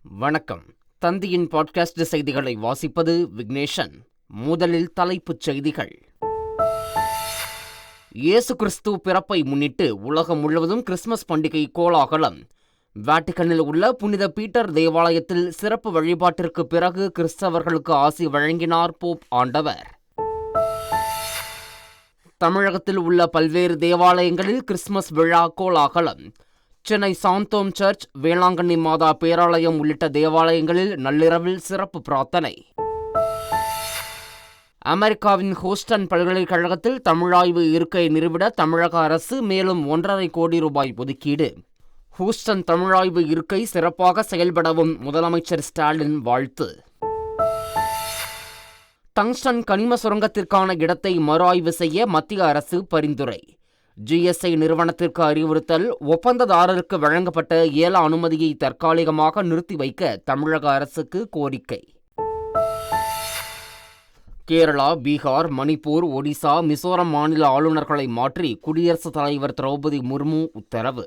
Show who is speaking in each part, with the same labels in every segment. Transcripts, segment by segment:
Speaker 1: வணக்கம். தந்தியின் பாட்காஸ்ட் செய்திகளை வாசிப்பது விக்னேஷன். முதலில் தலைப்புச் செய்திகள். இயேசு கிறிஸ்து பிறப்பை முன்னிட்டு உலகம் முழுவதும் கிறிஸ்துமஸ் பண்டிகை கோலாகலம். வாட்டிகனில் உள்ள புனித பீட்டர் தேவாலயத்தில் சிறப்பு வழிபாட்டிற்கு பிறகு கிறிஸ்தவர்களுக்கு ஆசி வழங்கினார் போப் ஆண்டவர். தமிழகத்தில் உள்ள பல்வேறு தேவாலயங்களில் கிறிஸ்துமஸ் விழா கோலாகலம். சென்னை சாந்தோம் சர்ச், வேளாங்கண்ணி மாதா பேராலயம் உள்ளிட்ட தேவாலயங்களில் நள்ளிரவில் சிறப்பு பிரார்த்தனை. அமெரிக்காவின் ஹூஸ்டன் பல்கலைக்கழகத்தில் தமிழாய்வு இருக்கை நிறுவிட தமிழக அரசு மேலும் 1.5 கோடி ரூபாய் ஒதுக்கீடு. ஹூஸ்டன் தமிழாய்வு இருக்கை சிறப்பாக செயல்படவும் முதலமைச்சர் ஸ்டாலின் வாழ்த்து. டங்ஸ்டன் கனிம சுரங்கத்திற்கான இடத்தை மறு ஆய்வு செய்ய மத்திய அரசு பரிந்துரை. GSI நிறுவனத்திற்கு அறிவுறுத்தல். ஒப்பந்ததாரருக்கு வழங்கப்பட்ட ஏல அனுமதியை தற்காலிகமாக நிறுத்தி வைக்க தமிழக அரசுக்கு கோரிக்கை. கேரளா, பீகார், மணிப்பூர், ஒடிசா, மிசோரம் மாநில ஆளுநர்களை மாற்றி குடியரசுத் தலைவர் திரௌபதி முர்மு உத்தரவு.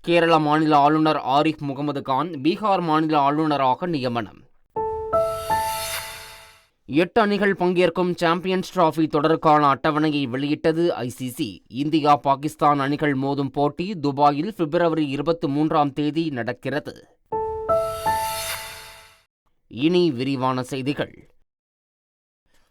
Speaker 1: கேரள மாநில ஆளுநர் ஆரிஃப் முகமது கான் பீகார் மாநில ஆளுநராக நியமனம். 8 அணிகள் பங்கேற்கும் சாம்பியன்ஸ் டிராபி தொடருக்கான அட்டவணையை வெளியிட்டது ICC. இந்தியா, பாகிஸ்தான் அணிகள் மோதும் போட்டி துபாயில் பிப்ரவரி 23 நடக்கிறது. இனி விரிவான செய்திகள்.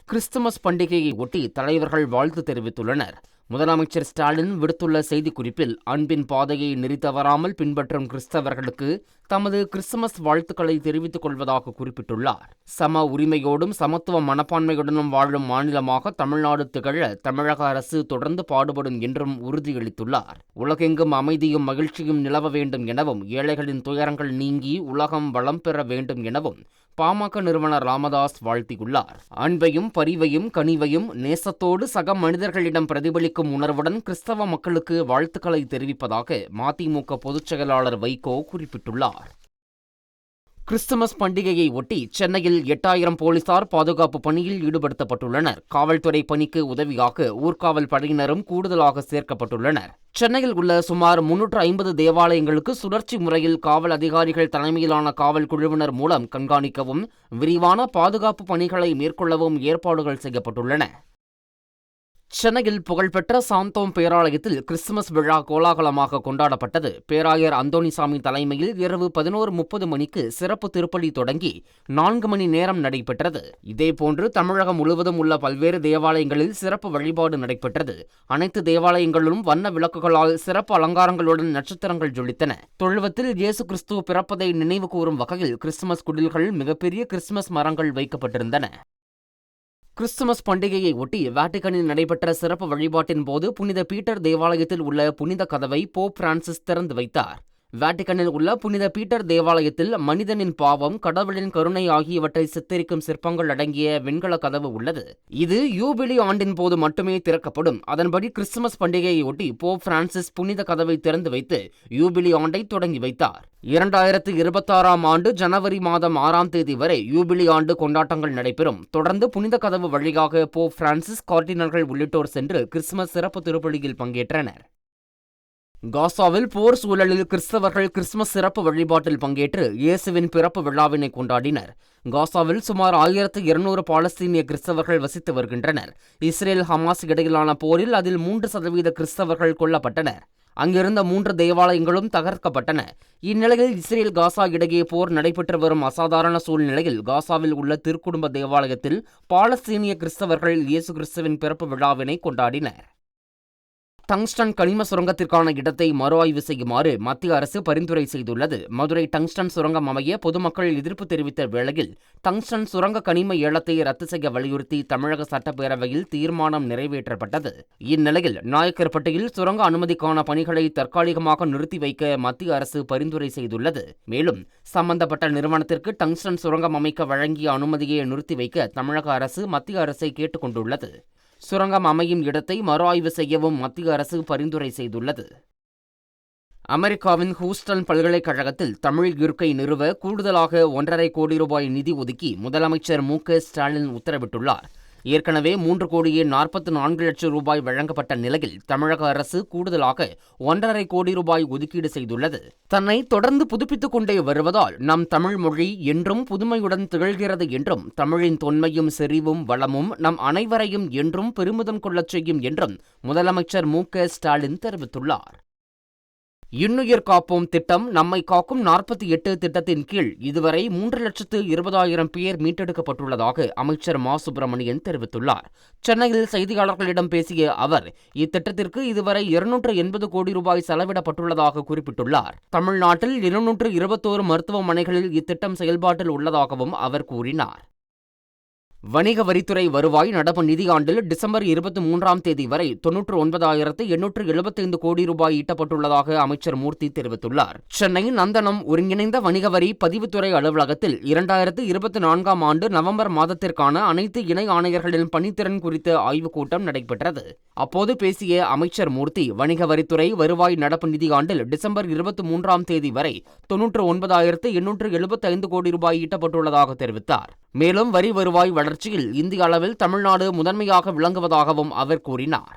Speaker 1: கிறிஸ்துமஸ் பண்டிகையை ஒட்டி தலைவர்கள் வாழ்த்து தெரிவித்துள்ளனர். முதலமைச்சர் ஸ்டாலின் விடுத்துள்ள செய்திக்குறிப்பில், அன்பின் பாதையை நெறி தவறாமல் பின்பற்றும் கிறிஸ்தவர்களுக்கு தமது கிறிஸ்துமஸ் வாழ்த்துக்களை தெரிவித்துக் கொள்வதாக குறிப்பிட்டுள்ளார். சம உரிமையோடும் சமத்துவ மனப்பான்மையுடனும் வாழும் மாநிலமாக தமிழ்நாடு திகழ தமிழக அரசு தொடர்ந்து பாடுபடும் என்றும் உறுதியளித்துள்ளார். உலகெங்கும் அமைதியும் மகிழ்ச்சியும் நிலவ வேண்டும் எனவும், ஏழைகளின் துயரங்கள் நீங்கி உலகம் வளம் பெற வேண்டும் எனவும் பாமக நிறுவனர் ராமதாஸ் வாழ்த்தியுள்ளார். அன்பையும் பரிவையும் கனிவையும் நேசத்தோடு சக மனிதர்களிடம் பிரதிபலிக்கும் உணர்வுடன் கிறிஸ்தவ மக்களுக்கு வாழ்த்துக்களை தெரிவிப்பதாக மதிமுக பொதுச் செயலாளர் வைகோ குறிப்பிட்டுள்ளார். கிறிஸ்துமஸ் பண்டிகையை ஒட்டி சென்னையில் 8000 போலீசார் பாதுகாப்பு பணியில் ஈடுபடுத்தப்பட்டுள்ளனர். காவல்துறை பணிக்கு உதவியாக ஊர்காவல் படையினரும் கூடுதலாக சேர்க்கப்பட்டுள்ளனர். சென்னையில் உள்ள சுமார் 350 தேவாலயங்களுக்கு சுழற்சி முறையில் காவல் அதிகாரிகள் தலைமையிலான காவல் குழுவினர் மூலம் கண்காணிக்கவும் விரிவான பாதுகாப்பு பணிகளை மேற்கொள்ளவும் ஏற்பாடுகள் செய்யப்பட்டுள்ளன. சென்னையில் புகழ்பெற்ற சாந்தோம் பேராலயத்தில் கிறிஸ்துமஸ் விழா கோலாகலமாக கொண்டாடப்பட்டது. பேராயர் அந்தோணிசாமி தலைமையில் இரவு 11:30 மணிக்கு சிறப்பு திருப்பலி தொடங்கி 4 மணி நேரம் நடைபெற்றது. இதேபோன்று தமிழகம் முழுவதும் உள்ள பல்வேறு தேவாலயங்களில் சிறப்பு வழிபாடு நடைபெற்றது. அனைத்து தேவாலயங்களிலும் வண்ண விளக்குகளால் சிறப்பு அலங்காரங்களுடன் நட்சத்திரங்கள் ஜொலித்தன. தொழுவத்தில் இயேசு கிறிஸ்து பிறப்பதை நினைவு கூறும் வகையில் கிறிஸ்துமஸ் குடில்கள், மிகப்பெரிய கிறிஸ்துமஸ் மரங்கள் வைக்கப்பட்டிருந்தன. கிறிஸ்துமஸ் பண்டிகையை ஒட்டி வாட்டிகனில் நடைபெற்ற சிறப்பு வழிபாட்டின் போது புனித பீட்டர் தேவாலயத்தில் உள்ள புனித கதவை போப் பிரான்சிஸ் திறந்து வைத்தார். வாட்டிகனில் உள்ள புனித பீட்டர் தேவாலயத்தில் மனிதனின் பாவம், கடவுளின் கருணை ஆகியவற்றை சித்தரிக்கும் சிற்பங்கள் அடங்கிய வெண்கல கதவு உள்ளது. இது யூபிலி ஆண்டின் போது மட்டுமே திறக்கப்படும். அதன்படி கிறிஸ்துமஸ் பண்டிகையை ஒட்டி போப் பிரான்சிஸ் புனித கதவை திறந்து வைத்து யூபிலி ஆண்டை தொடங்கி வைத்தார். 2026 ஆண்டு ஜனவரி மாதம் 6 வரை யூபிலி ஆண்டு கொண்டாட்டங்கள் நடைபெறும். தொடர்ந்து புனித கதவு வழியாக போப் பிரான்சிஸ், கார்டினல்கள் உள்ளிட்டோர் சென்று கிறிஸ்துமஸ் சிறப்பு திருப்பலியில் பங்கேற்றனர். காசாவில் போர் சூழலில் கிறிஸ்தவர்கள் கிறிஸ்துமஸ் சிறப்பு வழிபாட்டில் பங்கேற்று இயேசுவின் பிறப்பு விழாவினை கொண்டாடினர். காசாவில் சுமார் 1200 பாலஸ்தீனிய கிறிஸ்தவர்கள் வசித்து வருகின்றனர். இஸ்ரேல், ஹமாஸ் இடையிலான போரில் அதில் 3% கிறிஸ்தவர்கள் கொல்லப்பட்டனர். அங்கிருந்த 3 தேவாலயங்களும் தகர்க்கப்பட்டன. இந்நிலையில் இஸ்ரேல், காசா இடையே போர் நடைபெற்று வரும் அசாதாரண சூழ்நிலையில் காசாவில் உள்ள திருக்குடும்ப தேவாலயத்தில் பாலஸ்தீனிய கிறிஸ்தவர்கள் இயேசு கிறிஸ்துவின் பிறப்பு விழாவினை கொண்டாடினர். டங்ஸ்டன் கனிம சுரங்கத்திற்கான இடத்தை மறு ஆய்வு செய்யுமாறு மத்திய அரசு பரிந்துரை செய்துள்ளது. மதுரை டங்ஸ்டன் சுரங்கம் அமைய பொதுமக்கள் எதிர்ப்பு தெரிவித்த வேளையில் டங்ஸ்டன் சுரங்க கனிம ஏலத்தை ரத்து செய்ய வலியுறுத்தி தமிழக சட்டப்பேரவையில் தீர்மானம் நிறைவேற்றப்பட்டது. இந்நிலையில் நாயக்கர்பட்டியில் சுரங்க அனுமதிக்கான பணிகளை தற்காலிகமாக நிறுத்தி வைக்க மத்திய அரசு பரிந்துரை செய்துள்ளது. மேலும் சம்பந்தப்பட்ட நிறுவனத்திற்கு டங்ஸ்டன் சுரங்கம் அமைக்க வழங்கிய அனுமதியை நிறுத்தி வைக்க தமிழக அரசு மத்திய அரசை கேட்டுக் கொண்டுள்ளது. சுரங்கம் அமையும் இடத்தை மறு ஆய்வு செய்யவும் மத்திய அரசு பரிந்துரை செய்துள்ளது. அமெரிக்காவின் ஹூஸ்டன் பல்கலைக்கழகத்தில் தமிழ் இருக்கை நிறுவ கூடுதலாக 1.5 கோடி ரூபாய் நிதி ஒதுக்கி முதலமைச்சர் மு.க. ஸ்டாலின் உத்தரவிட்டுள்ளார். ஏற்கனவே 3,44,00,000 ரூபாய் வழங்கப்பட்ட நிலையில் தமிழக அரசு கூடுதலாக 1,50 கோடி ரூபாய் ஒதுக்கீடு செய்துள்ளது. தன்னை தொடர்ந்து புதுப்பித்துக் கொண்டே வருவதால் நம் தமிழ் மொழி என்றும் புதுமையுடன் திகழ்கிறது என்றும், தமிழின் தொன்மையும் செறிவும் வளமும் நம் அனைவரையும் என்றும் பெருமிதம் கொள்ளச் செய்யும் என்றும் முதலமைச்சர் மு.க. ஸ்டாலின் தெரிவித்துள்ளார். இன்னுயிர் காப்போம் திட்டம், நம்மை காக்கும் 48 திட்டத்தின் கீழ் இதுவரை 3,20,000 பேர் மீட்டெடுக்கப்பட்டுள்ளதாக அமைச்சர் மா. சுப்பிரமணியன் தெரிவித்துள்ளார். சென்னையில் செய்தியாளர்களிடம் பேசிய அவர், இத்திட்டத்திற்கு இதுவரை 280 கோடி ரூபாய் செலவிடப்பட்டுள்ளதாக குறிப்பிட்டுள்ளார். தமிழ்நாட்டில் 221 மருத்துவமனைகளில் இத்திட்டம் செயல்பாட்டில் உள்ளதாகவும் அவர் கூறினார். வணிக வரித்துறை வருவாய் நடப்பு நிதியாண்டில் டிசம்பர் 23ஆம் தேதி வரை 99,875 கோடி ரூபாய் ஈட்டப்பட்டுள்ளதாக அமைச்சர் மூர்த்தி தெரிவித்துள்ளார். சென்னை நந்தனம் ஒருங்கிணைந்த வணிக வரி பதிவுத்துறை அலுவலகத்தில் 2024ஆம் ஆண்டு நவம்பர் மாதத்திற்கான அனைத்து இணை ஆணையர்களின் பணித்திறன் குறித்த ஆய்வுக் கூட்டம் நடைபெற்றது. அப்போது பேசிய அமைச்சர் மூர்த்தி, வணிக வரித்துறை வருவாய் நடப்பு நிதியாண்டில் டிசம்பர் 23ஆம் தேதி வரை 99,875 கோடி ரூபாய் ஈட்டப்பட்டுள்ளதாக தெரிவித்தார். மேலும் வரி வருவாய் வளர்ச்சியில் இந்திய அளவில் தமிழ்நாடு முதன்மையாக விளங்குவதாகவும் அவர் கூறினார்.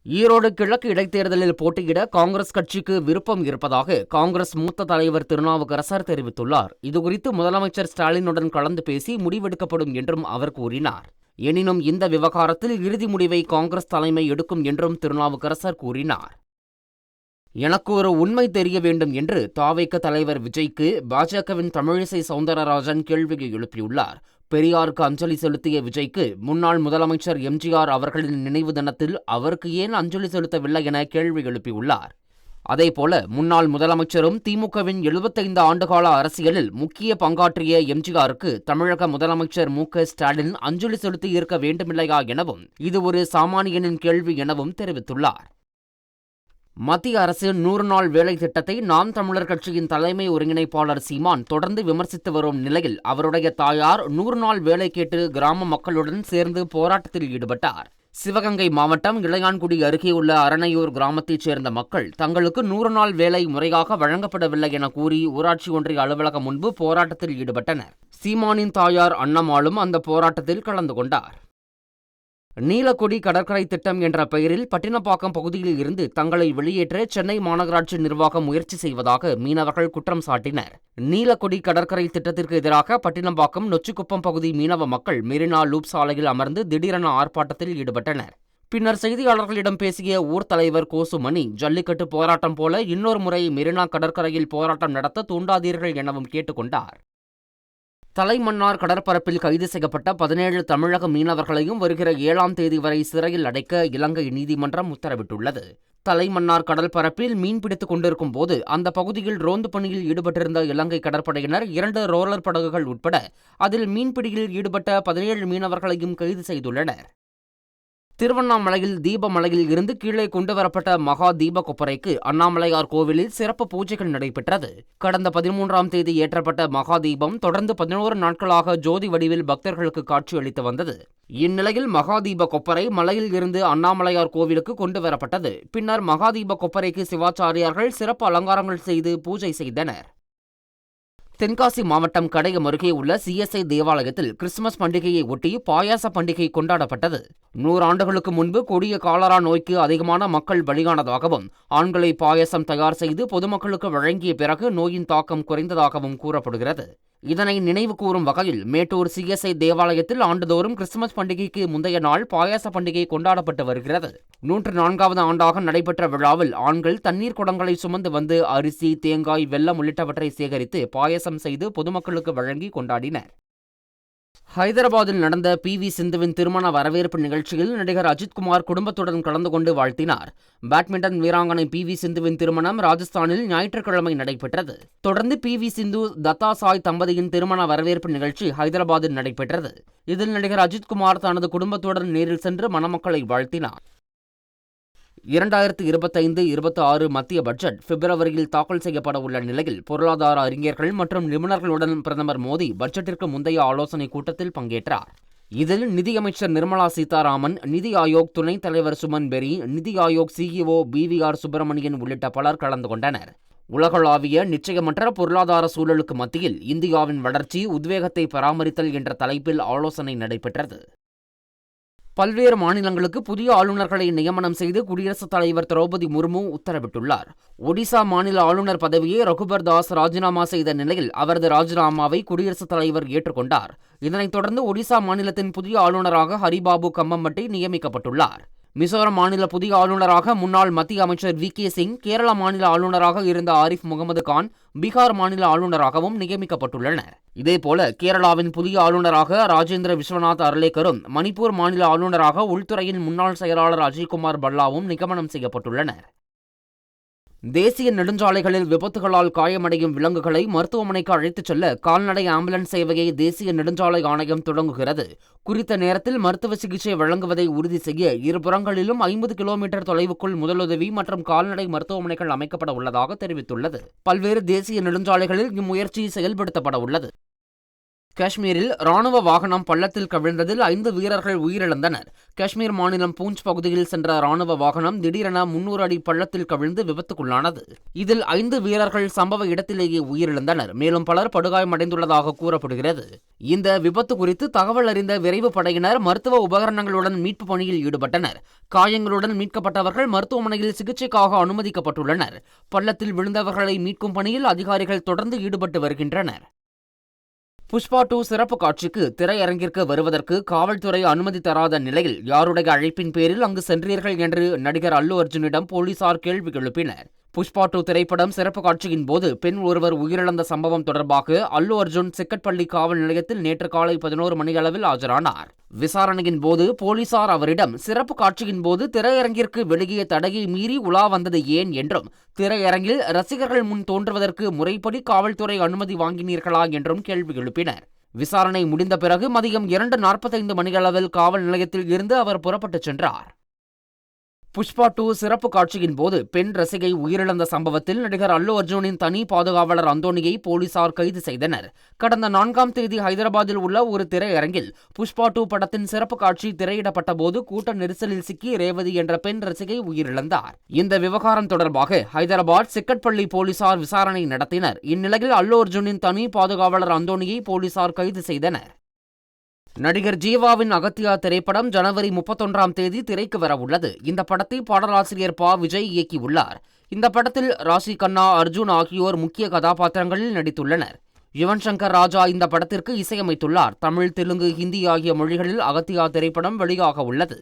Speaker 1: ஈரோடு கிழக்கு இடைத்தேர்தலில் போட்டியிட காங்கிரஸ் கட்சிக்கு விருப்பம் இருப்பதாக காங்கிரஸ் மூத்த தலைவர் திருநாவுக்கரசர் தெரிவித்துள்ளார். இதுகுறித்து முதலமைச்சர் ஸ்டாலினுடன் கலந்து பேசி முடிவெடுக்கப்படும் என்றும் அவர் கூறினார். எனினும் இந்த விவகாரத்தில் இறுதி முடிவை காங்கிரஸ் தலைமை எடுக்கும் என்றும் திருநாவுக்கரசர் கூறினார். எனக்கு ஒரு உண்மை தெரிய வேண்டும் என்று தாவேக தலைவர் விஜய்க்கு பாஜகவின் தமிழிசை சவுந்தரராஜன் கேள்வியை எழுப்பியுள்ளார். பெரியாருக்கு அஞ்சலி செலுத்திய விஜய்க்கு முன்னாள் முதலமைச்சர் எம்.ஜி.ஆர். அவர்களின் நினைவு தினத்தில் அவருக்கு ஏன் அஞ்சலி செலுத்தவில்லை என கேள்வி எழுப்பியுள்ளார். அதேபோல முன்னாள் முதலமைச்சரும் திமுகவின் 75 ஆண்டுகால அரசியலில் முக்கிய பங்காற்றிய எம்.ஜி.ஆருக்கு தமிழக முதலமைச்சர் மு.க. ஸ்டாலின் அஞ்சலி செலுத்தியிருக்க வேண்டுமில்லையா எனவும் இது ஒரு சாமானியனின் கேள்வி எனவும் தெரிவித்துள்ளார். மத்திய அரசு 100 நாள் வேலை திட்டத்தை நாம் தமிழர் கட்சியின் தலைமை ஒருங்கிணைப்பாளர் சீமான் தொடர்ந்து விமர்சித்து வரும் நிலையில் அவருடைய தாயார் 100 நாள் வேலை கேட்டு கிராம மக்களுடன் சேர்ந்து போராட்டத்தில் ஈடுபட்டார். சிவகங்கை மாவட்டம் இளையான்குடி அருகே உள்ள அரணையூர் கிராமத்தைச் சேர்ந்த மக்கள் தங்களுக்கு 100 நாள் வேலை முறையாக வழங்கப்படவில்லை என கூறி ஊராட்சி ஒன்றிய அலுவலகம் முன்பு போராட்டத்தில் ஈடுபட்டனர். சீமானின் தாயார் அன்னம்மாளும் அந்த போராட்டத்தில் கலந்து கொண்டார். நீலக்கொடி கடற்கரை திட்டம் என்ற பெயரில் பட்டினப்பாக்கம் பகுதியில் இருந்து தங்களை வெளியேற்ற சென்னை மாநகராட்சி நிர்வாகம் முயற்சி செய்வதாக மீனவர்கள் குற்றம் சாட்டினர். நீலக்கொடி கடற்கரை திட்டத்திற்கு எதிராக பட்டினப்பாக்கம் நொச்சிக்குப்பம் பகுதி மீனவ மக்கள் மெரினா லூப் சாலையில் அமர்ந்து திடீரென ஆர்ப்பாட்டத்தில் ஈடுபட்டனர். பின்னர் செய்தியாளர்களிடம் பேசிய ஊர் தலைவர் கோசுமணி, ஜல்லிக்கட்டு போராட்டம் போல இன்னொரு முறை மெரினா கடற்கரையில் போராட்டம் நடத்த தூண்டாதீர்கள் எனவும் கேட்டுக்கொண்டார். தலைமன்னார் கடற்பரப்பில் கைது செய்யப்பட்ட 17 தமிழக மீனவர்களையும் வருகிற 7ஆம் தேதி வரை சிறையில் அடைக்க இலங்கை நீதிமன்றம் உத்தரவிட்டுள்ளது. தலைமன்னார் கடற்பரப்பில் மீன்பிடித்துக் கொண்டிருக்கும் போது அந்த பகுதியில் ரோந்து பணியில் ஈடுபட்டிருந்த இலங்கை கடற்படையினர் 2 ரோலர் படகுகள் உட்பட அதில் மீன்பிடியில் ஈடுபட்ட 17 மீனவர்களையும் கைது செய்துள்ளனர். திருவண்ணாமலையில் தீபமலையில் இருந்து கீழே கொண்டுவரப்பட்ட மகா தீப கொப்பரைக்கு அண்ணாமலையார் கோவிலில் சிறப்பு பூஜைகள் நடைபெற்றது. கடந்த 13ஆம் தேதி ஏற்றப்பட்ட மகா தீபம் தொடர்ந்து 11 நாட்களாக ஜோதி வடிவில் பக்தர்களுக்கு காட்சியளித்து வந்தது. இந்நிலையில் மகாதீப கொப்பரை மலையில் இருந்து அண்ணாமலையார் கோவிலுக்கு கொண்டுவரப்பட்டது. பின்னர் மகாதீப கொப்பரைக்கு சிவாச்சாரியார்கள் சிறப்பு அலங்காரங்கள் செய்து பூஜை செய்தனர். தென்காசி மாவட்டம் கடையம் அருகே உள்ள CSI தேவாலயத்தில் கிறிஸ்துமஸ் பண்டிகையை ஒட்டி பாயாச பண்டிகை கொண்டாடப்பட்டது. 100 ஆண்டுகளுக்கு முன்பு கொடிய காலரா நோய்க்கு அதிகமான மக்கள் பலியானதாகவும் ஆண்களை பாயாசம் தயார் செய்து பொதுமக்களுக்கு வழங்கிய பிறகு நோயின் தாக்கம் குறைந்ததாகவும் கூறப்படுகிறது. இதனை நினைவு கூறும் வகையில் மேட்டூர் CSI தேவாலயத்தில் ஆண்டுதோறும் கிறிஸ்துமஸ் பண்டிகைக்கு முந்தைய நாள் பாயாச பண்டிகை கொண்டாடப்பட்டு வருகிறது. 104வது ஆண்டாக நடைபெற்ற விழாவில் ஆண்கள் தண்ணீர் குடங்களை சுமந்து வந்து அரிசி, தேங்காய், வெல்லம் உள்ளிட்டவற்றை சேகரித்து பாயாசம் செய்து பொதுமக்களுக்கு வழங்கி கொண்டாடினர். ஹைதராபாத்தில் நடந்த PV சிந்துவின் திருமண வரவேற்பு நிகழ்ச்சியில் நடிகர் அஜித்குமார் குடும்பத்துடன் கலந்து கொண்டு வாழ்த்தினார். பேட்மிண்டன் வீராங்கனை PV சிந்துவின் திருமணம் ராஜஸ்தானில் ஞாயிற்றுக்கிழமை நடைபெற்றது. தொடர்ந்து PV சிந்து, தத்தா சாய் தம்பதியின் திருமண வரவேற்பு நிகழ்ச்சி ஹைதராபாத்தில் நடைபெற்றது. இதில் நடிகர் அஜித்குமார் தனது குடும்பத்துடன் நேரில் சென்று மணமக்களை வாழ்த்தினார். 2025-26 மத்திய பட்ஜெட் பிப்ரவரியில் தாக்கல் செய்யப்பட உள்ள நிலையில் பொருளாதார அறிஞர்கள் மற்றும் நிபுணர்களுடன் பிரதமர் மோடி பட்ஜெட்டிற்கு முந்தைய ஆலோசனைக் கூட்டத்தில் பங்கேற்றார். இதில் நிதியமைச்சர் நிர்மலா சீதாராமன், நிதி ஆயோக் துணைத் தலைவர் சுமன் பெரி, நிதி ஆயோக் CEO BVR சுப்பிரமணியன் உள்ளிட்ட பலர் கலந்து கொண்டனர். உலகளாவிய நிச்சயமற்ற பொருளாதார சூழலுக்கு மத்தியில் இந்தியாவின் வளர்ச்சி, உத்வேகத்தை பராமரித்தல் என்ற தலைப்பில் ஆலோசனை நடைபெற்றது. பல்வேறு மாநிலங்களுக்கு புதிய ஆளுநர்களை நியமனம் செய்து குடியரசுத் தலைவர் திரௌபதி முர்மு உத்தரவிட்டுள்ளார். ஒடிசா மாநில ஆளுநர் பதவியை ரகுபர் தாஸ் ராஜினாமா செய்த நிலையில் அவரது ராஜினாமாவை குடியரசுத் தலைவர் ஏற்றுக்கொண்டார். இதனைத் தொடர்ந்து ஒடிசா மாநிலத்தின் புதிய ஆளுநராக ஹரிபாபு கம்மம்பட்டி நியமிக்கப்பட்டுள்ளார். மிசோரம் மாநில புதிய ஆளுநராக முன்னாள் மத்திய அமைச்சர் வி.கே. சிங், கேரள மாநில ஆளுநராக இருந்த ஆரிஃப் முகமது கான், பீகார் மாநில ஆளுநராகவும் நியமிக்கப்பட்டுள்ளனர். இதேபோல கேரளாவின் புதிய ஆளுநராக ராஜேந்திர விஸ்வநாத் அர்லேக்கரும், மணிப்பூர் மாநில ஆளுநராக உள்துறையின் முன்னாள் செயலாளர் அஜய்குமார் பல்லாவும் நியமனம் செய்யப்பட்டுள்ளனர். தேசிய நெடுஞ்சாலைகளில் விபத்துகளால் காயமடையும் விலங்குகளை மருத்துவமனைக்கு அழைத்துச் செல்ல கால்நடை ஆம்புலன்ஸ் சேவையை தேசிய நெடுஞ்சாலை ஆணையம் தொடங்குகிறது. குறித்த நேரத்தில் மருத்துவ சிகிச்சை வழங்குவதை உறுதி செய்ய இருபுறங்களிலும் 50 கிலோமீட்டர் தொலைவுக்குள் முதலுதவி மற்றும் கால்நடை மருத்துவமனைகள் அமைக்கப்பட உள்ளதாக தெரிவித்துள்ளது. பல்வேறு தேசிய நெடுஞ்சாலைகளில் இம்முயற்சி செயல்படுத்தப்பட உள்ளது. காஷ்மீரில் ராணுவ வாகனம் பள்ளத்தில் கவிழ்ந்ததில் 5 வீரர்கள் உயிரிழந்தனர். காஷ்மீர் மாநிலம் பூஞ்ச் பகுதியில் சென்ற ராணுவ வாகனம் திடீரென 300 அடி பள்ளத்தில் கவிழ்ந்து விபத்துக்குள்ளானது. இதில் 5 வீரர்கள் சம்பவ இடத்திலேயே உயிரிழந்தனர். மேலும் பலர் படுகாயமடைந்துள்ளதாக கூறப்படுகிறது. இந்த விபத்து குறித்து தகவல் அறிந்த விரைவு படையினர் மருத்துவ உபகரணங்களுடன் மீட்பு பணியில் ஈடுபட்டனர். காயங்களுடன் மீட்கப்பட்டவர்கள் மருத்துவமனையில் சிகிச்சைக்காக அனுமதிக்கப்பட்டுள்ளனர். பள்ளத்தில் விழுந்தவர்களை மீட்கும் பணியில் அதிகாரிகள் தொடர்ந்து ஈடுபட்டு வருகின்றனர். புஷ்பா 2 சிறப்பு காட்சிக்கு திரையரங்கிற்கு வருவதற்கு காவல்துறை அனுமதி தராத நிலையில் யாருடைய அழைப்பின் பேரில் அங்கு சென்றீர்கள் என்று நடிகர் அல்லு அர்ஜுனிடம் போலீசார் கேள்வி எழுப்பினர். புஷ்பா 2 திரைப்படம் சிறப்பு காட்சியின் போது பெண் ஒருவர் உயிரிழந்த சம்பவம் தொடர்பாக அல்லு அர்ஜுன் சிக்கட்பள்ளி காவல் நிலையத்தில் நேற்று காலை 11 மணியளவில் ஆஜரானார். விசாரணையின் போது போலீசார் அவரிடம் சிறப்பு காட்சியின் போது திரையரங்கிற்கு வெளியே தடையை மீறி உலா வந்தது ஏன் என்றும், திரையரங்கில் ரசிகர்கள் முன் தோன்றுவதற்கு முறைப்படி காவல்துறை அனுமதி வாங்கினீர்களா என்றும் கேள்வி எழுப்பினர். விசாரணை முடிந்த பிறகு மதியம் 2:45 மணியளவில் காவல் நிலையத்தில் இருந்து அவர் புறப்பட்டுச் சென்றார். புஷ்பா 2 சிறப்பு காட்சியின் போது பெண் ரசிகை உயிரிழந்த சம்பவத்தில் நடிகர் அல்லு அர்ஜுனின் தனி பாதுகாவலர் அந்தோனியை போலீசார் கைது செய்தனர். கடந்த 4ஆம் தேதி ஹைதராபாத்தில் உள்ள ஒரு திரையரங்கில் புஷ்பா 2 படத்தின் சிறப்பு காட்சி திரையிடப்பட்ட போது கூட்ட நெரிசலில் சிக்கி ரேவதி என்ற பெண் ரசிகை உயிரிழந்தார். இந்த விவகாரம் தொடர்பாக ஹைதராபாத் சிக்கட்பள்ளி போலீசார் விசாரணை நடத்தினர். இந்நிலையில் அல்லு அர்ஜுனின் தனி பாதுகாவலர் அந்தோனியை போலீசார் கைது செய்தனர். நடிகர் ஜீவாவின் அகத்தியா திரைப்படம் ஜனவரி 31ஆம் தேதி திரைக்கு வரவுள்ளது. இந்த படத்தை பாடலாசிரியர் பா. விஜய் இயக்கியுள்ளார். இந்த படத்தில் ராசி கண்ணா, அர்ஜுன் ஆகியோர் முக்கிய கதாபாத்திரங்களில் நடித்துள்ளனர். யுவன் சங்கர் ராஜா இந்த படத்திற்கு இசையமைத்துள்ளார். தமிழ், தெலுங்கு, ஹிந்தி ஆகிய மொழிகளில் அகத்தியா திரைப்படம் வெளியாக உள்ளது.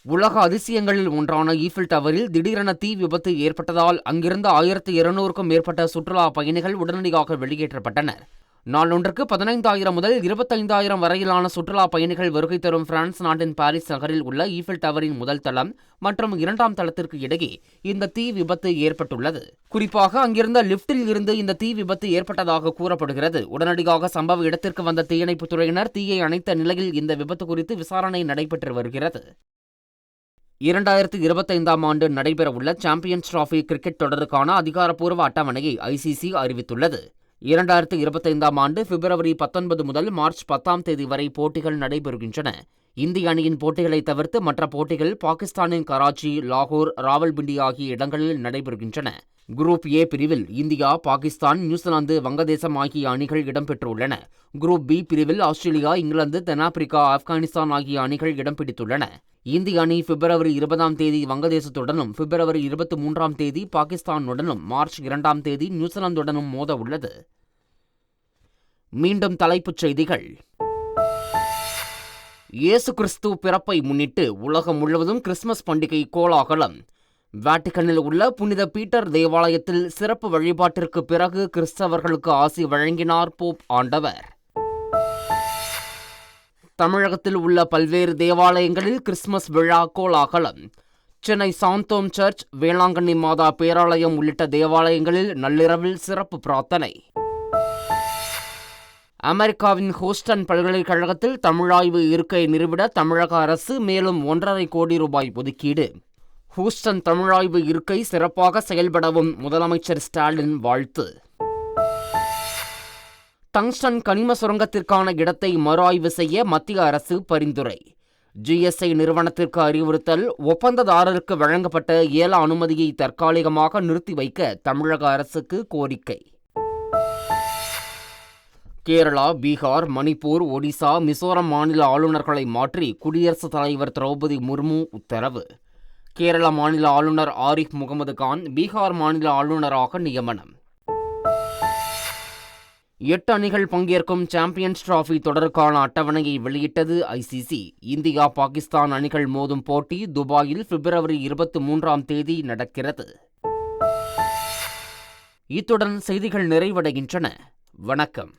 Speaker 1: உலக அதிசயங்களில் ஒன்றான ஈஃபில் டவரில் திடீரென தீ விபத்து ஏற்பட்டதால் அங்கிருந்த 1200க்கும் மேற்பட்ட சுற்றுலா பயணிகள் உடனடியாக வெளியேற்றப்பட்டனர். நாளொன்றுக்கு 15,000 முதல் 25,000 வரையிலான சுற்றுலா பயணிகள் வருகை தரும் பிரான்ஸ் நாட்டின் பாரிஸ் நகரில் உள்ள ஈஃபில் டவரின் முதல் தளம் மற்றும் 2ஆம் தளத்திற்கு இடையே இந்த தீ விபத்து ஏற்பட்டுள்ளது. குறிப்பாக அங்கிருந்த லிப்டில் இருந்து இந்த தீ விபத்து ஏற்பட்டதாக கூறப்படுகிறது. உடனடியாக சம்பவ இடத்திற்கு வந்த தீயணைப்புத் துறையினர் தீயை அணைத்த நிலையில் இந்த விபத்து குறித்து விசாரணை நடைபெற்று வருகிறது. 2025ஆம் ஆண்டு நடைபெறவுள்ள சாம்பியன்ஸ் டிராபி கிரிக்கெட் தொடருக்கான அதிகாரப்பூர்வ அட்டவணையை ICC அறிவித்துள்ளது. 2025ஆம் ஆண்டு பிப்ரவரி 19 முதல் மார்ச் 10ஆம் தேதி வரை போட்டிகள் நடைபெறுகின்றன. இந்திய அணியின் போட்டிகளை தவிர்த்து மற்ற போட்டிகள் பாகிஸ்தானின் கராச்சி, லாகூர், ராவல்பிண்டி ஆகிய இடங்களில் நடைபெறுகின்றன. குரூப் ஏ பிரிவில் இந்தியா, பாகிஸ்தான், நியூசிலாந்து, வங்கதேசம் ஆகிய அணிகள் இடம்பெற்றுள்ளன. குரூப் பி பிரிவில் ஆஸ்திரேலியா, இங்கிலாந்து, தென்னாப்பிரிக்கா, ஆப்கானிஸ்தான் ஆகிய அணிகள் இடம் பிடித்துள்ளன. இந்திய அணி பிப்ரவரி 20ஆம் தேதி வங்கதேசத்துடனும், பிப்ரவரி 23ஆம் தேதி பாகிஸ்தானுடனும், மார்ச் 2ஆம் தேதி நியூசிலாந்துடனும் மோத உள்ளது. மீண்டும் தலைப்புச் செய்திகள். இயேசு கிறிஸ்து பிறப்பை முன்னிட்டு உலகம் முழுவதும் கிறிஸ்துமஸ் பண்டிகை கோலாகலம். வாட்டிகனில் உள்ள புனித பீட்டர் தேவாலயத்தில் சிறப்பு வழிபாட்டிற்கு பிறகு கிறிஸ்தவர்களுக்கு ஆசி வழங்கினார் போப் ஆண்டவர். தமிழகத்தில் உள்ள பல்வேறு தேவாலயங்களில் கிறிஸ்துமஸ் விழா கோலாகலம். சென்னை சாந்தோம் சர்ச், வேளாங்கண்ணி மாதா பேராலயம் உள்ளிட்ட தேவாலயங்களில் நள்ளிரவில் சிறப்பு பிரார்த்தனை. அமெரிக்காவின் ஹூஸ்டன் பல்கலைக்கழகத்தில் தமிழாய்வு இருக்கை நிறுவிட தமிழக அரசு மேலும் 1.5 கோடி ரூபாய் ஒதுக்கீடு. ஹூஸ்டன் தமிழாய்வு இருக்கை சிறப்பாக செயல்படவும் முதலமைச்சர் ஸ்டாலின் வாழ்த்து. டங்ஸ்டன் கனிம சுரங்கத்திற்கான இடத்தை மறு ஆய்வு செய்ய மத்திய அரசு பரிந்துரை. GSI நிறுவனத்திற்கு அறிவுறுத்தல். ஒப்பந்ததாரருக்கு வழங்கப்பட்ட ஏல அனுமதியை தற்காலிகமாக நிறுத்தி வைக்க தமிழக அரசுக்கு கோரிக்கை. கேரளா, பீகார், மணிப்பூர், ஒடிசா, மிசோரம் மாநில ஆளுநர்களை மாற்றி குடியரசுத் தலைவர் திரௌபதி முர்மு உத்தரவு. கேரள மாநில ஆளுநர் ஆரிஃப் முகமது கான் பீகார் மாநில ஆளுநராக நியமனம். 8 அணிகள் பங்கேற்கும் சாம்பியன்ஸ் டிராபி தொடருக்கான அட்டவணையை வெளியிட்டது ஐசிசி. இந்தியா, பாகிஸ்தான் அணிகள் மோதும் போட்டி துபாயில் பிப்ரவரி 23ஆம் தேதி நடக்கிறது. இத்துடன் செய்திகள் நிறைவடைகின்றன. வணக்கம்.